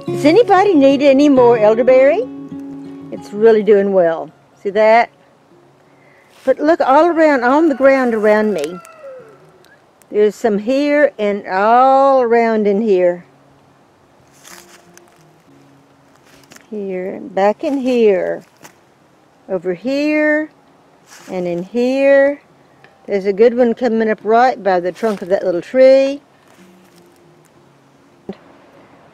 Does anybody need any more elderberry? It's really doing well. See that? But look all around, on the ground around me. There's some here and all around in here. Here, and back in here. Over here, and in here. There's a good one coming up right by the trunk of that little tree.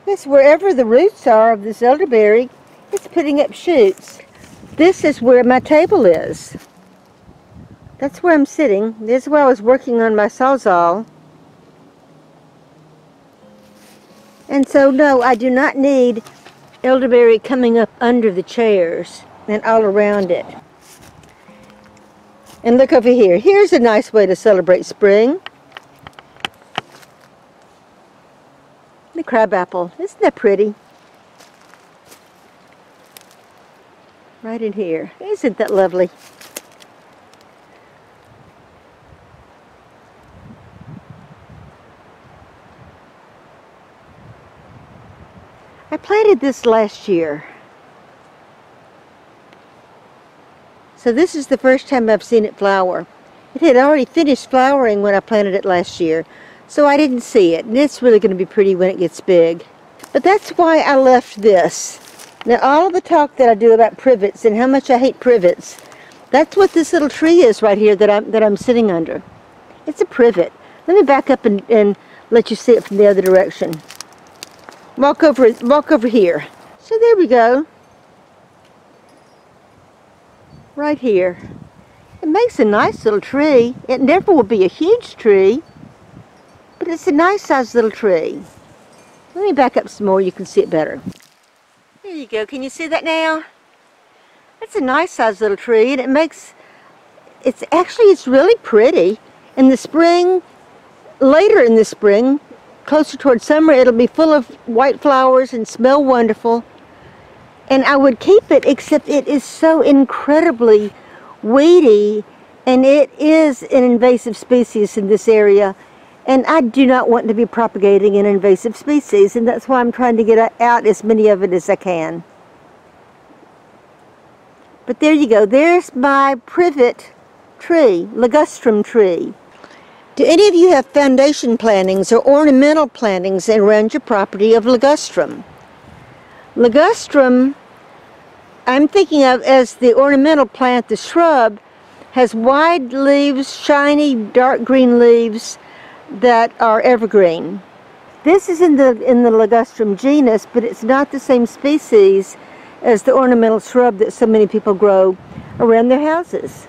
Yes, wherever the roots are of this elderberry, it's putting up shoots. This is where my table is. That's where I'm sitting. This is where I was working on my sawzall. And so, no, I do not need elderberry coming up under the chairs and all around it. And look over here. Here's a nice way to celebrate spring. The crabapple. Isn't that pretty? Right in here. Isn't that lovely? I planted this last year. So this is the first time I've seen it flower. It had already finished flowering when I planted it last year. So I didn't see it, and it's really going to be pretty when it gets big. But that's why I left this. Now all of the talk that I do about privets and how much I hate privets, that's what this little tree is right here that I'm sitting under. It's a privet. Let me back up and let you see it from the other direction. Walk over here. So there we go. Right here. It makes a nice little tree. It never will be a huge tree. But it's a nice sized little tree. Let me back up some more, you can see it better. There you go, can you see that now? That's a nice sized little tree, and it's really pretty. In the spring, later in the spring, closer towards summer, it'll be full of white flowers and smell wonderful. And I would keep it, except it is so incredibly weedy, and it is an invasive species in this area. And I do not want to be propagating an invasive species, and that's why I'm trying to get out as many of it as I can. But there you go. There's my privet tree, ligustrum tree. Do any of you have foundation plantings or ornamental plantings around your property of ligustrum? Ligustrum, I'm thinking of as the ornamental plant, the shrub, has wide leaves, shiny, dark green leaves, that are evergreen. This is in the ligustrum genus, but it's not the same species as the ornamental shrub that so many people grow around their houses.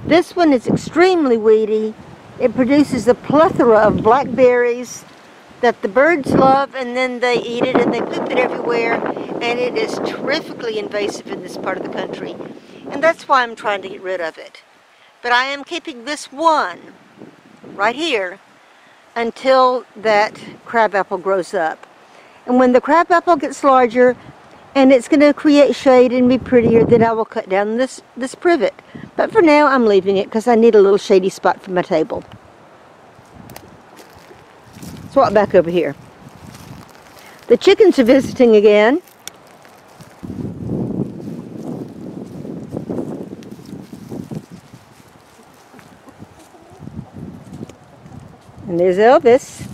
This one is extremely weedy. It produces a plethora of blackberries that the birds love, and then they eat it and they poop it everywhere, and it is terrifically invasive in this part of the country. And that's why I'm trying to get rid of it. But I am keeping this one right here until that crabapple grows up. And when the crabapple gets larger and it's going to create shade and be prettier, then I will cut down this privet. But for now I'm leaving it because I need a little shady spot for my table. Let's walk back over here. The chickens are visiting again. And there's Elvis.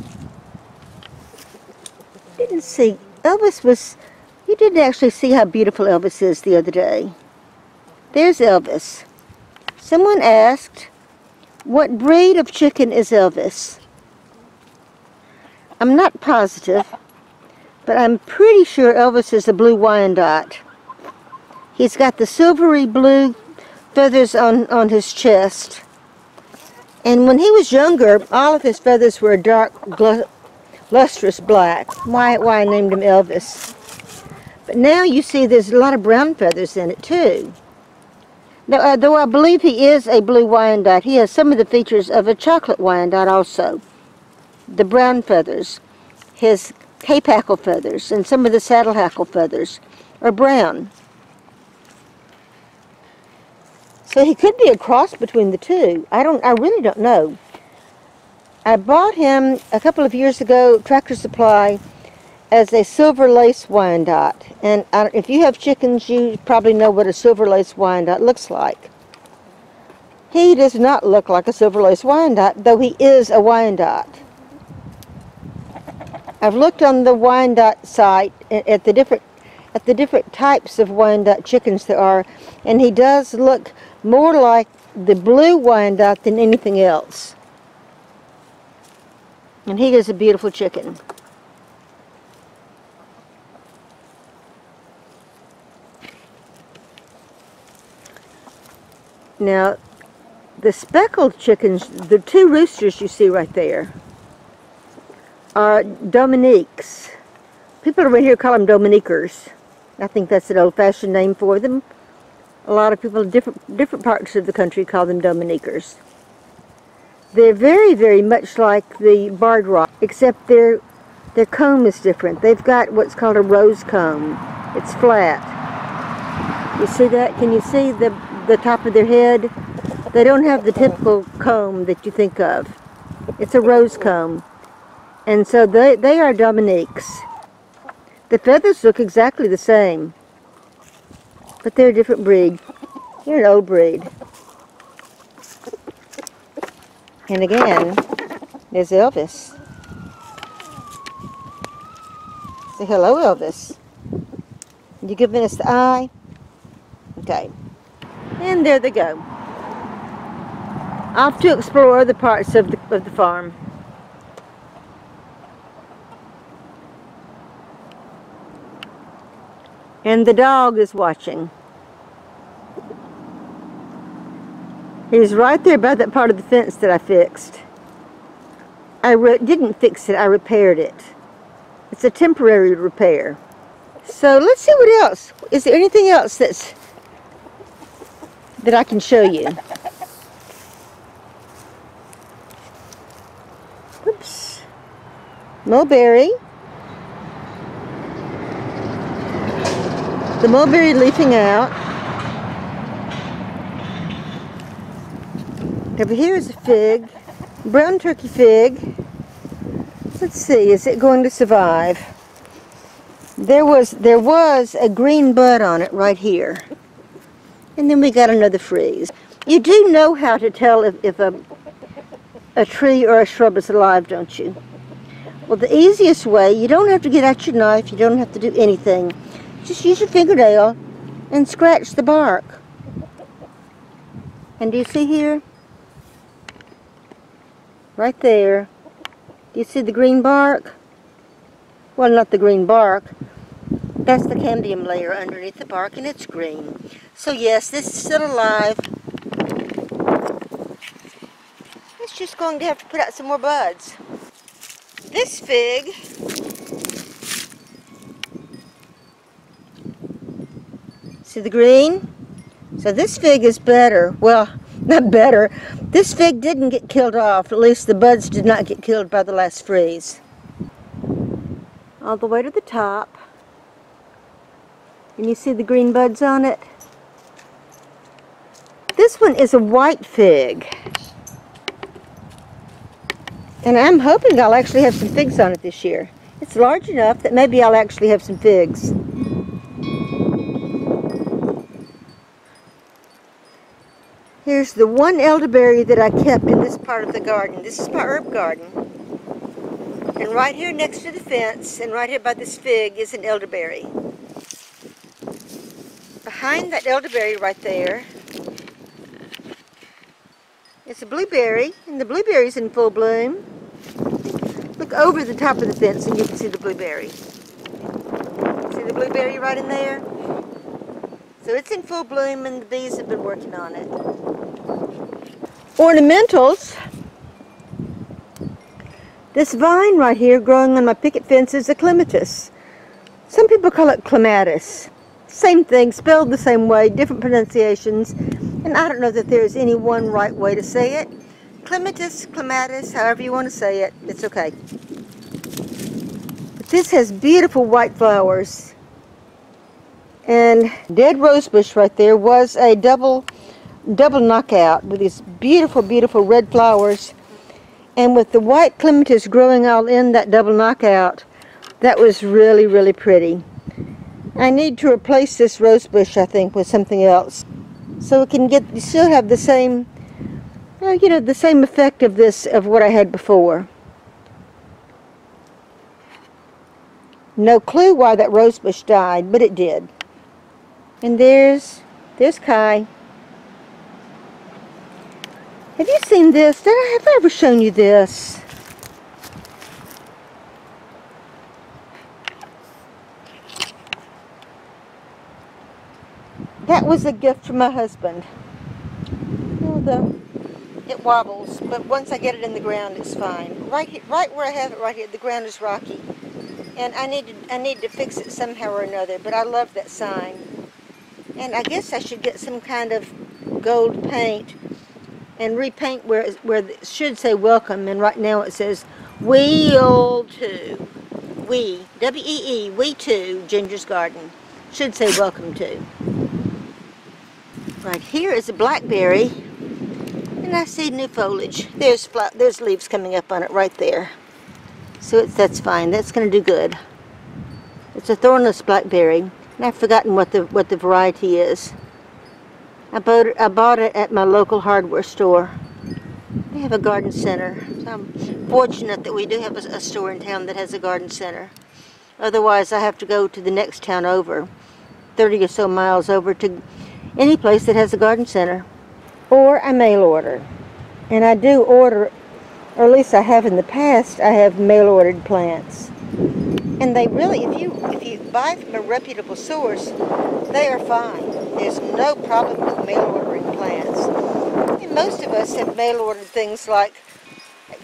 You didn't actually see how beautiful Elvis is the other day. There's Elvis. Someone asked, what breed of chicken is Elvis? I'm not positive, but I'm pretty sure Elvis is a blue Wyandotte. He's got the silvery blue feathers on his chest. And when he was younger, all of his feathers were a dark, lustrous black. Why I named him Elvis. But now you see there's a lot of brown feathers in it too. Now, though I believe he is a blue Wyandotte, he has some of the features of a chocolate Wyandotte also. The brown feathers, his cape hackle feathers, and some of the saddle hackle feathers are brown. So he could be a cross between the two. I really don't know. I bought him a couple of years ago, Tractor Supply, as a silver lace Wyandotte. And if you have chickens, you probably know what a silver lace Wyandotte looks like. He does not look like a silver lace Wyandotte, though he is a Wyandotte. I've looked on the Wyandotte site at the different types of Wyandotte chickens there are, and he does look more like the blue Wyandotte than anything else. And he is a beautiful chicken. Now, the speckled chickens, the two roosters you see right there, are Dominiques. People around here call them Dominiquers. I think that's an old-fashioned name for them. A lot of people in different parts of the country call them Dominiquers. They're very, very much like the barred rock, except their comb is different. They've got what's called a rose comb. It's flat. You see that? Can you see the top of their head? They don't have the typical comb that you think of. It's a rose comb. And so they are Dominiques. The feathers look exactly the same, but they're a different breed. They're an old breed. And again, there's Elvis. Say hello, Elvis. You giving us the eye? Okay. And there they go. Off to explore other parts of the farm. And the dog is watching. He's right there by that part of the fence that I fixed. I didn't fix it, I repaired it. It's a temporary repair. So let's see what else. Is there anything else that I can show you? Oops. Mulberry. The mulberry leafing out. Over here is a fig, brown turkey fig. Let's see, is it going to survive? There was a green bud on it right here. And then we got another freeze. You do know how to tell if a tree or a shrub is alive, don't you? Well, the easiest way, you don't have to get out your knife, you don't have to do anything. Just use your fingernail and scratch the bark. And do you see here? Right there. Do you see the green bark? Well, not the green bark. That's the cambium layer underneath the bark, and it's green. So yes, this is still alive. It's just going to have to put out some more buds. This fig see the green? So this fig is better. Well, not better. This fig didn't get killed off. At least the buds did not get killed by the last freeze. All the way to the top. And you see the green buds on it? This one is a white fig. And I'm hoping I'll actually have some figs on it this year. It's large enough that maybe I'll actually have some figs. Here's the one elderberry that I kept in this part of the garden. This is my herb garden. And right here next to the fence, and right here by this fig, is an elderberry. Behind that elderberry right there is a blueberry, and the blueberry's in full bloom. Look over the top of the fence and you can see the blueberry. See the blueberry right in there? So it's in full bloom and the bees have been working on it. Ornamentals. This vine right here growing on my picket fence is a clematis. Some people call it clematis. Same thing, spelled the same way, different pronunciations. And I don't know that there's any one right way to say it. Clematis, clematis, however you want to say it, it's okay. But this has beautiful white flowers. And dead rosebush right there was a double knockout with these beautiful, beautiful red flowers. And with the white clematis growing all in that double knockout, that was really, really pretty. I need to replace this rose bush, I think, with something else. So it can still have the same, you know, the same effect of what I had before. No clue why that rose bush died, but it did. And there's Kai. Have you seen this? Have I ever shown you this? That was a gift from my husband. You know, it wobbles, but once I get it in the ground, it's fine. Right where I have it right here, the ground is rocky. And I need to fix it somehow or another, but I love that sign. And I guess I should get some kind of gold paint and repaint where it should say welcome, and right now it says Wheel to. W-E-E, we to Ginger's Garden. Should say welcome to. Right here is a blackberry, and I see new foliage. There's leaves coming up on it right there. So that's fine. That's going to do good. It's a thornless blackberry, and I've forgotten what the variety is. I bought it at my local hardware store. They have a garden center. So I'm fortunate that we do have a store in town that has a garden center. Otherwise, I have to go to the next town over, 30 or so miles over, to any place that has a garden center. Or I mail order. And I do order, or at least I have in the past, I have mail ordered plants. And they really, if you buy from a reputable source, they are fine. There's no problem with mail ordering plants. And most of us have mail ordered things like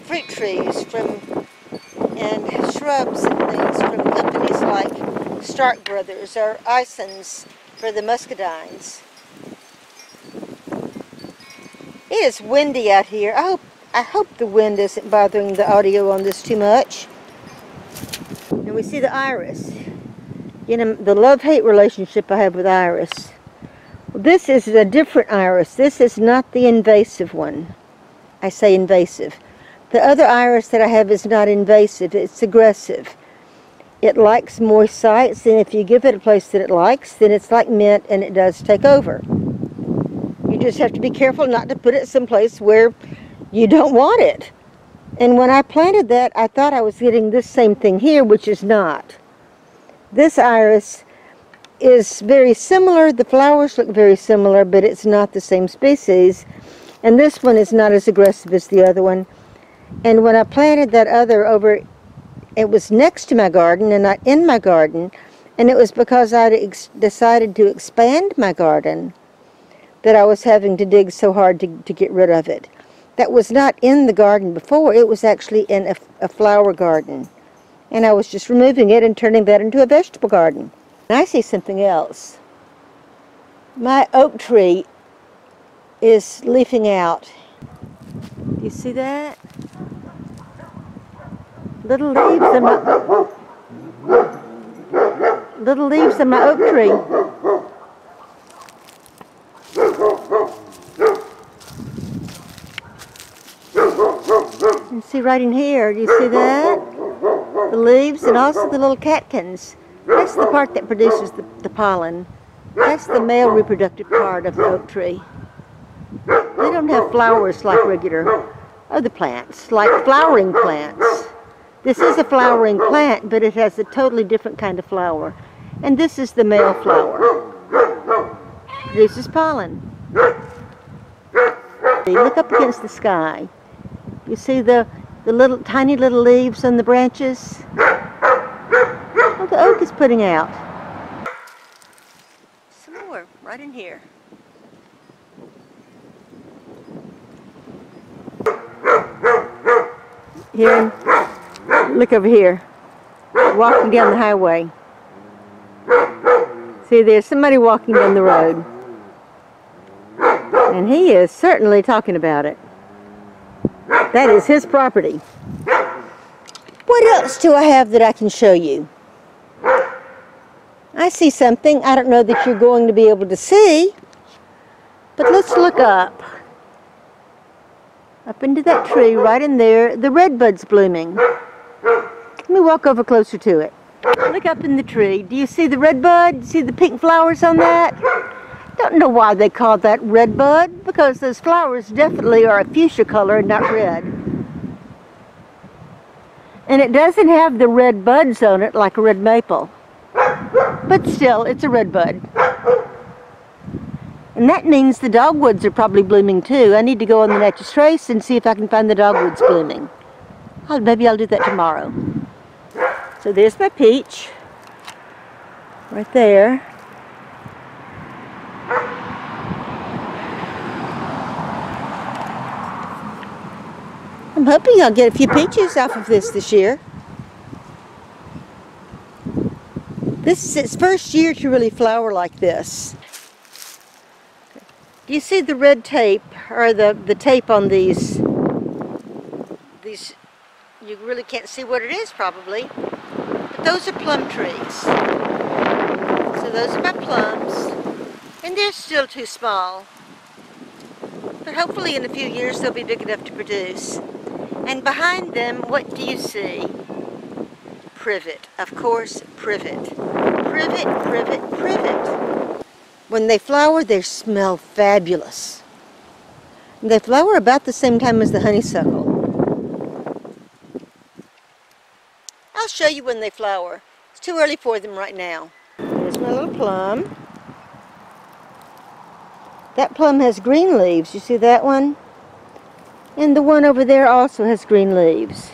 fruit trees and shrubs and things from companies like Stark Brothers or Ison's for the muscadines. It is windy out here. I hope the wind isn't bothering the audio on this too much. And we see the iris. You know, the love-hate relationship I have with iris. This is a different iris. This is not the invasive one. I say invasive. The other iris that I have is not invasive. It's aggressive. It likes moist sites, and if you give it a place that it likes, then it's like mint, and it does take over. You just have to be careful not to put it someplace where you don't want it. And when I planted that, I thought I was getting this same thing here, which is not. This iris is very similar. The flowers look very similar, but it's not the same species. And this one is not as aggressive as the other one. And when I planted that other over, it was next to my garden and not in my garden. And it was because I decided to expand my garden that I was having to dig so hard to get rid of it. That was not in the garden before. It was actually in a flower garden. And I was just removing it and turning that into a vegetable garden. And I see something else. My oak tree is leafing out. Do you see that? Little leaves on my oak tree. You see right in here, do you see that? The leaves and also the little catkins. That's the part that produces the pollen. That's the male reproductive part of the oak tree. They don't have flowers like regular other plants, like flowering plants. This is a flowering plant, but it has a totally different kind of flower. And this is the male flower. Produces pollen. Look up against the sky. You see the tiny little leaves on the branches? Oh, the oak is putting out. Some more right in here. Here, look over here. Walking down the highway. See, there's somebody walking down the road. And he is certainly talking about it. That is his property. What else do I have that I can show you? I see something I don't know that you're going to be able to see, but let's look up. Up into that tree, right in there, the redbud's blooming. Let me walk over closer to it. Look up in the tree. Do you see the redbud? See the pink flowers on that? Don't know why they call that redbud, because those flowers definitely are a fuchsia color and not red. And it doesn't have the red buds on it like a red maple. But still, it's a redbud. And that means the dogwoods are probably blooming too. I need to go on the Nature's Trace and see if I can find the dogwoods blooming. Maybe I'll do that tomorrow. So there's my peach. Right there. I'm hoping I'll get a few peaches off of this year. This is its first year to really flower like this. Do you see the red tape, or the tape on these? You really can't see what it is probably, but those are plum trees. So those are my plums, and they're still too small. But hopefully in a few years they'll be big enough to produce. And behind them, what do you see? Privet, of course, privet. Privet, privet, privet. When they flower, they smell fabulous. And they flower about the same time as the honeysuckle. I'll show you when they flower. It's too early for them right now. Here's my little plum. That plum has green leaves. You see that one? And the one over there also has green leaves.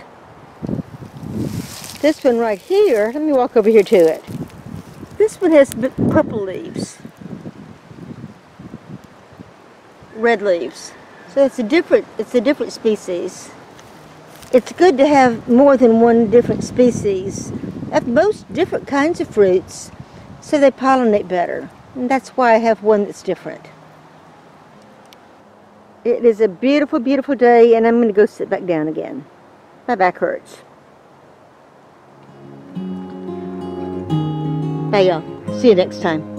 This one right here, let me walk over here to it. This one has purple leaves. Red leaves. So it's a different species. It's good to have more than one different species of most different kinds of fruits so they pollinate better. And that's why I have one that's different. It is a beautiful, beautiful day, and I'm going to go sit back down again. My back hurts. Bye, y'all. See you next time.